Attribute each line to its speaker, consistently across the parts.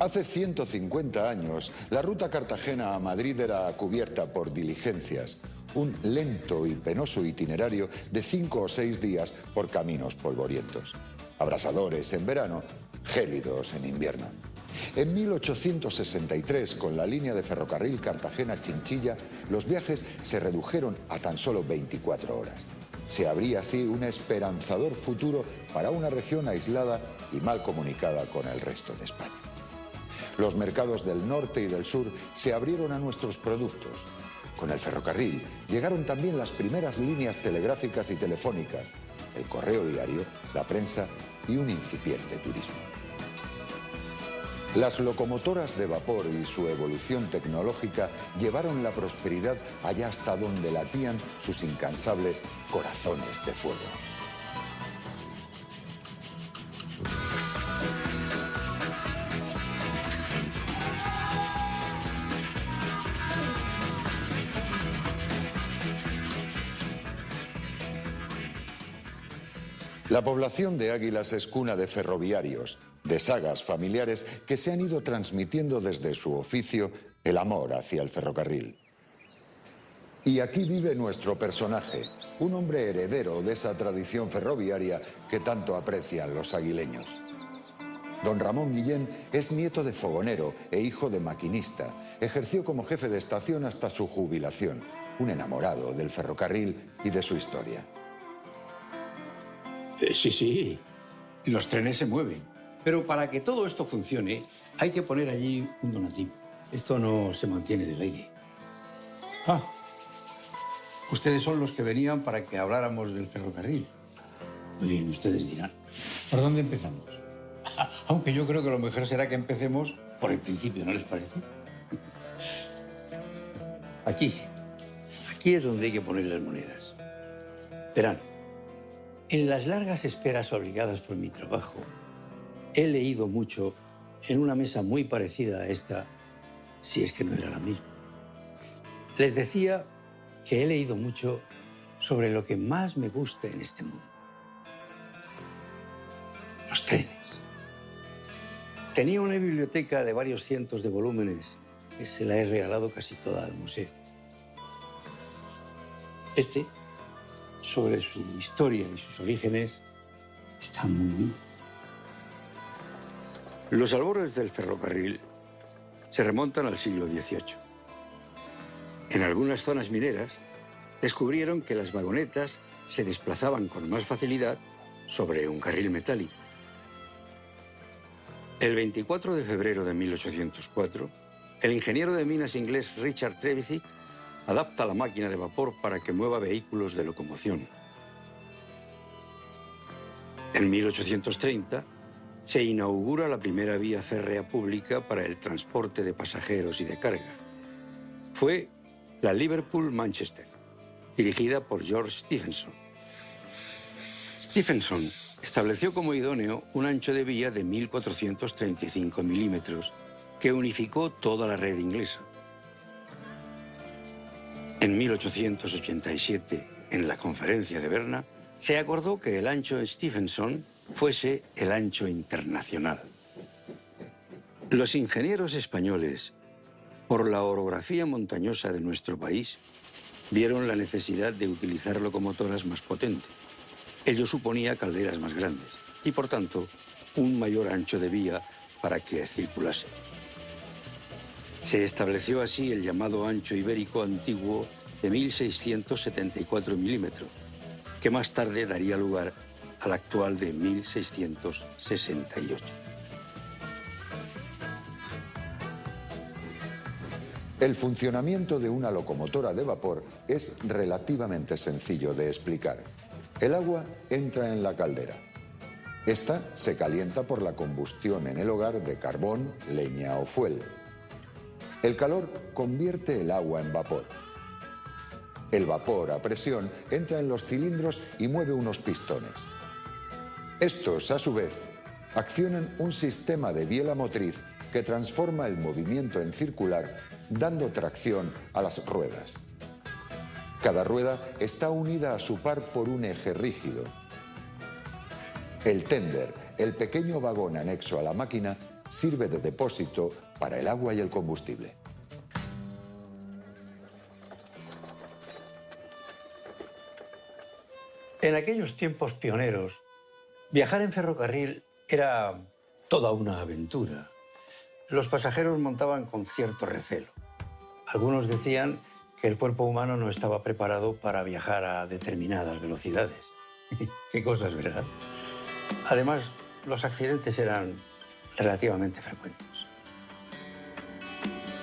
Speaker 1: Hace 150 años, la ruta Cartagena a Madrid era cubierta por diligencias, un lento y penoso itinerario de 5 o 6 días por caminos polvorientos, abrasadores en verano, gélidos en invierno. En 1863, con la línea de ferrocarril Cartagena-Chinchilla, los viajes se redujeron a tan solo 24 horas. Se abría así un esperanzador futuro para una región aislada y mal comunicada con el resto de España. Los mercados del norte y del sur se abrieron a nuestros productos. Con el ferrocarril llegaron también las primeras líneas telegráficas y telefónicas, el correo diario, la prensa y un incipiente turismo. Las locomotoras de vapor y su evolución tecnológica llevaron la prosperidad allá hasta donde latían sus incansables corazones de fuego. La población de Águilas es cuna de ferroviarios, de sagas familiares que se han ido transmitiendo desde su oficio el amor hacia el ferrocarril. Y aquí vive nuestro personaje, un hombre heredero de esa tradición ferroviaria que tanto aprecian los aguileños. Don Ramón Guillén es nieto de fogonero e hijo de maquinista. Ejerció como jefe de estación hasta su jubilación, un enamorado del ferrocarril y de su historia.
Speaker 2: Sí, los trenes se mueven. Pero para que todo esto funcione, hay que poner allí un donativo. Esto no se mantiene del aire. Ah, ustedes son los que venían para que habláramos del ferrocarril. Muy bien, ustedes dirán, ¿por dónde empezamos? Aunque yo creo que lo mejor será que empecemos por el principio, ¿no les parece? Aquí es donde hay que poner las monedas. Verán. En las largas esperas obligadas por mi trabajo, he leído mucho en una mesa muy parecida a esta, si es que no era la misma. Les decía que he leído mucho sobre lo que más me gusta en este mundo. Los trenes. Tenía una biblioteca de varios cientos de volúmenes que se la he regalado casi toda al museo. Este, sobre su historia y sus orígenes, está muy bien. Los albores del ferrocarril se remontan al siglo XVIII. En algunas zonas mineras descubrieron que las vagonetas se desplazaban con más facilidad sobre un carril metálico. El 24 de febrero de 1804, el ingeniero de minas inglés Richard Trevithick adapta la máquina de vapor para que mueva vehículos de locomoción. En 1830 se inaugura la primera vía férrea pública para el transporte de pasajeros y de carga. Fue la Liverpool-Manchester, dirigida por George Stephenson. Stephenson estableció como idóneo un ancho de vía de 1.435 milímetros que unificó toda la red inglesa. En 1887, en la Conferencia de Berna, se acordó que el ancho Stephenson fuese el ancho internacional. Los ingenieros españoles, por la orografía montañosa de nuestro país, vieron la necesidad de utilizar locomotoras más potentes. Ello suponía calderas más grandes y, por tanto, un mayor ancho de vía para que circulase. Se estableció así el llamado ancho ibérico antiguo de 1674 milímetros, que más tarde daría lugar al actual de 1668.
Speaker 1: El funcionamiento de una locomotora de vapor es relativamente sencillo de explicar. El agua entra en la caldera. Esta se calienta por la combustión en el hogar de carbón, leña o fuel. El calor convierte el agua en vapor. El vapor a presión entra en los cilindros y mueve unos pistones. Estos, a su vez, accionan un sistema de biela motriz que transforma el movimiento en circular, dando tracción a las ruedas. Cada rueda está unida a su par por un eje rígido. El tender, el pequeño vagón anexo a la máquina, sirve de depósito para el agua y el combustible.
Speaker 2: En aquellos tiempos pioneros, viajar en ferrocarril era toda una aventura. Los pasajeros montaban con cierto recelo. Algunos decían que el cuerpo humano no estaba preparado para viajar a determinadas velocidades. Qué cosas, ¿verdad? Además, los accidentes eran relativamente frecuentes.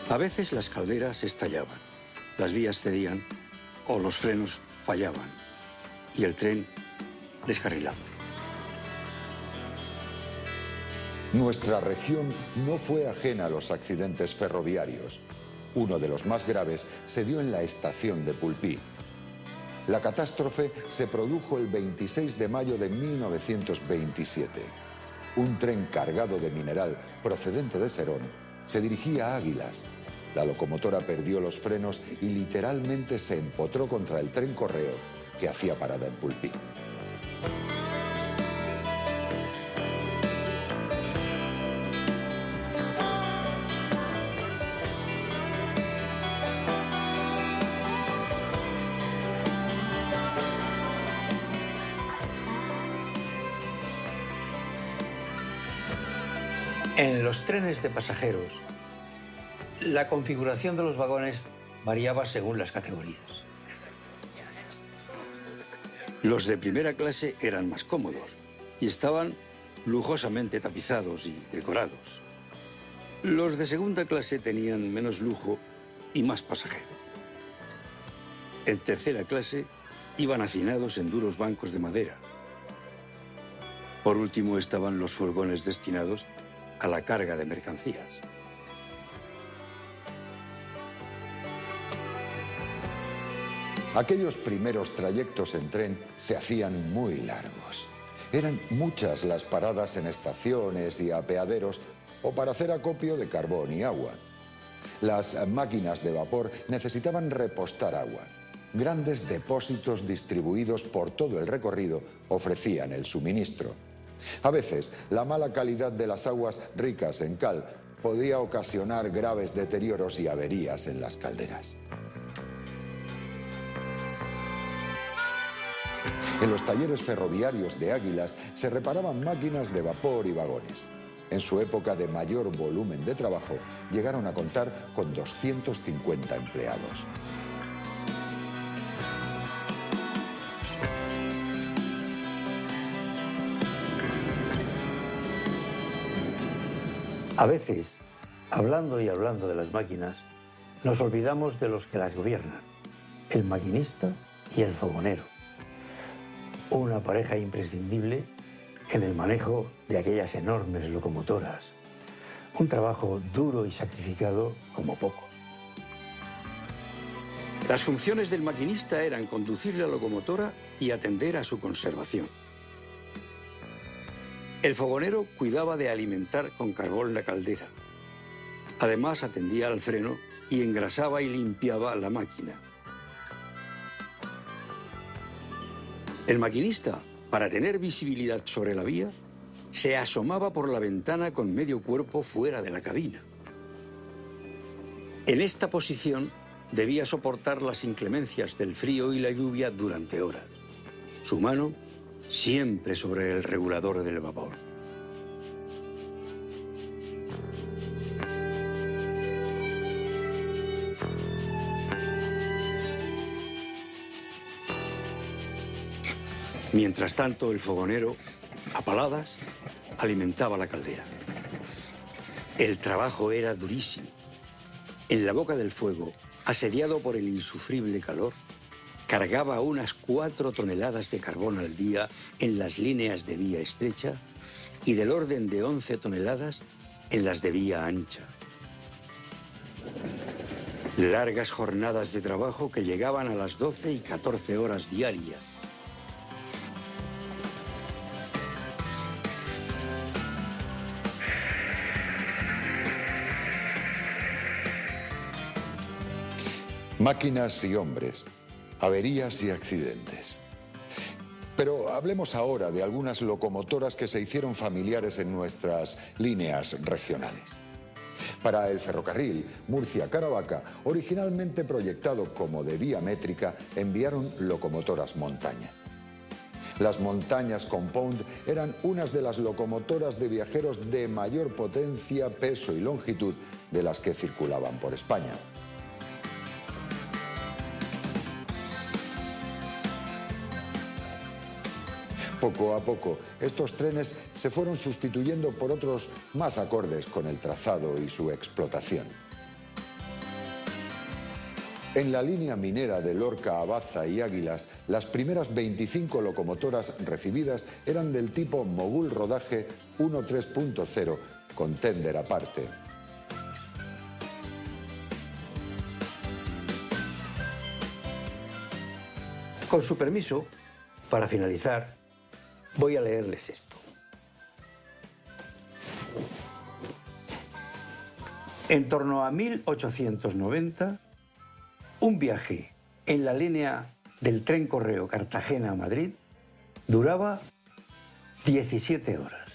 Speaker 2: A veces las calderas estallaban, las vías cedían o los frenos fallaban y el tren descarrilaba.
Speaker 1: Nuestra región no fue ajena a los accidentes ferroviarios. Uno de los más graves se dio en la estación de Pulpí. La catástrofe se produjo el 26 de mayo de 1927. Un tren cargado de mineral procedente de Serón se dirigía a Águilas. La locomotora perdió los frenos y literalmente se empotró contra el tren correo que hacía parada en Pulpí.
Speaker 2: En los trenes de pasajeros, la configuración de los vagones variaba según las categorías. Los de primera clase eran más cómodos y estaban lujosamente tapizados y decorados. Los de segunda clase tenían menos lujo y más pasajero. En tercera clase iban hacinados en duros bancos de madera. Por último estaban los furgones destinados a la carga de mercancías.
Speaker 1: Aquellos primeros trayectos en tren se hacían muy largos. Eran muchas las paradas en estaciones y apeaderos o para hacer acopio de carbón y agua. Las máquinas de vapor necesitaban repostar agua. Grandes depósitos distribuidos por todo el recorrido ofrecían el suministro. A veces, la mala calidad de las aguas ricas en cal podía ocasionar graves deterioros y averías en las calderas. En los talleres ferroviarios de Águilas se reparaban máquinas de vapor y vagones. En su época de mayor volumen de trabajo, llegaron a contar con 250 empleados.
Speaker 2: A veces, hablando y hablando de las máquinas, nos olvidamos de los que las gobiernan, el maquinista y el fogonero. Una pareja imprescindible en el manejo de aquellas enormes locomotoras. Un trabajo duro y sacrificado como pocos. Las funciones del maquinista eran conducir la locomotora y atender a su conservación. El fogonero cuidaba de alimentar con carbón la caldera. Además, atendía al freno y engrasaba y limpiaba la máquina. El maquinista, para tener visibilidad sobre la vía, se asomaba por la ventana con medio cuerpo fuera de la cabina. En esta posición debía soportar las inclemencias del frío y la lluvia durante horas. Su mano siempre sobre el regulador del vapor. Mientras tanto, el fogonero, a paladas, alimentaba la caldera. El trabajo era durísimo. En la boca del fuego, asediado por el insufrible calor, cargaba unas 4 toneladas de carbón al día en las líneas de vía estrecha y del orden de 11 toneladas en las de vía ancha. Largas jornadas de trabajo que llegaban a las 12 y 14 horas diarias.
Speaker 1: Máquinas y hombres, averías y accidentes. Pero hablemos ahora de algunas locomotoras que se hicieron familiares en nuestras líneas regionales. Para el ferrocarril Murcia-Caravaca, originalmente proyectado como de vía métrica, enviaron locomotoras montaña. Las montañas Compound eran unas de las locomotoras de viajeros de mayor potencia, peso y longitud de las que circulaban por España. Poco a poco, estos trenes se fueron sustituyendo por otros más acordes con el trazado y su explotación. En la línea minera de Lorca a Baza y Águilas, las primeras 25 locomotoras recibidas eran del tipo Mogul Rodaje 1.3.0, con ténder aparte.
Speaker 2: Con su permiso, para finalizar, voy a leerles esto. En torno a 1890, un viaje en la línea del tren correo Cartagena a Madrid duraba 17 horas.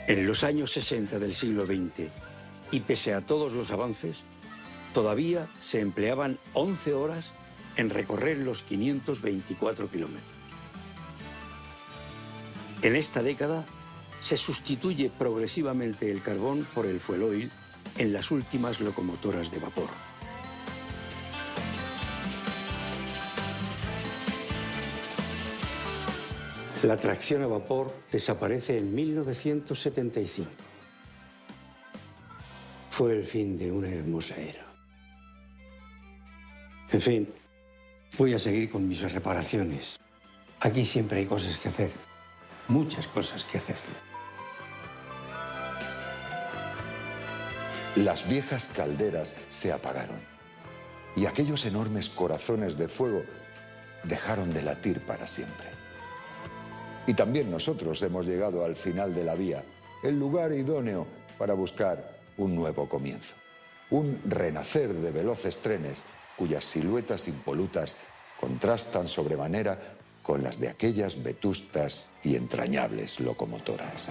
Speaker 2: En los años 60 del siglo XX, y pese a todos los avances, todavía se empleaban 11 horas en recorrer los 524 kilómetros. En esta década se sustituye progresivamente el carbón por el fuel oil en las últimas locomotoras de vapor. La tracción a vapor desaparece en 1975. Fue el fin de una hermosa era. En fin, voy a seguir con mis reparaciones. Aquí siempre hay cosas que hacer. Muchas cosas que hacer.
Speaker 1: Las viejas calderas se apagaron y aquellos enormes corazones de fuego dejaron de latir para siempre. Y también nosotros hemos llegado al final de la vía, el lugar idóneo para buscar un nuevo comienzo. Un renacer de veloces trenes cuyas siluetas impolutas contrastan sobremanera con las de aquellas vetustas y entrañables locomotoras.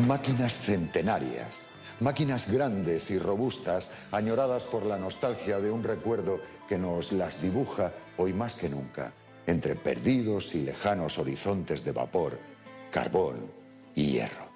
Speaker 1: Máquinas centenarias, máquinas grandes y robustas, añoradas por la nostalgia de un recuerdo que nos las dibuja hoy más que nunca, entre perdidos y lejanos horizontes de vapor, carbón y hierro.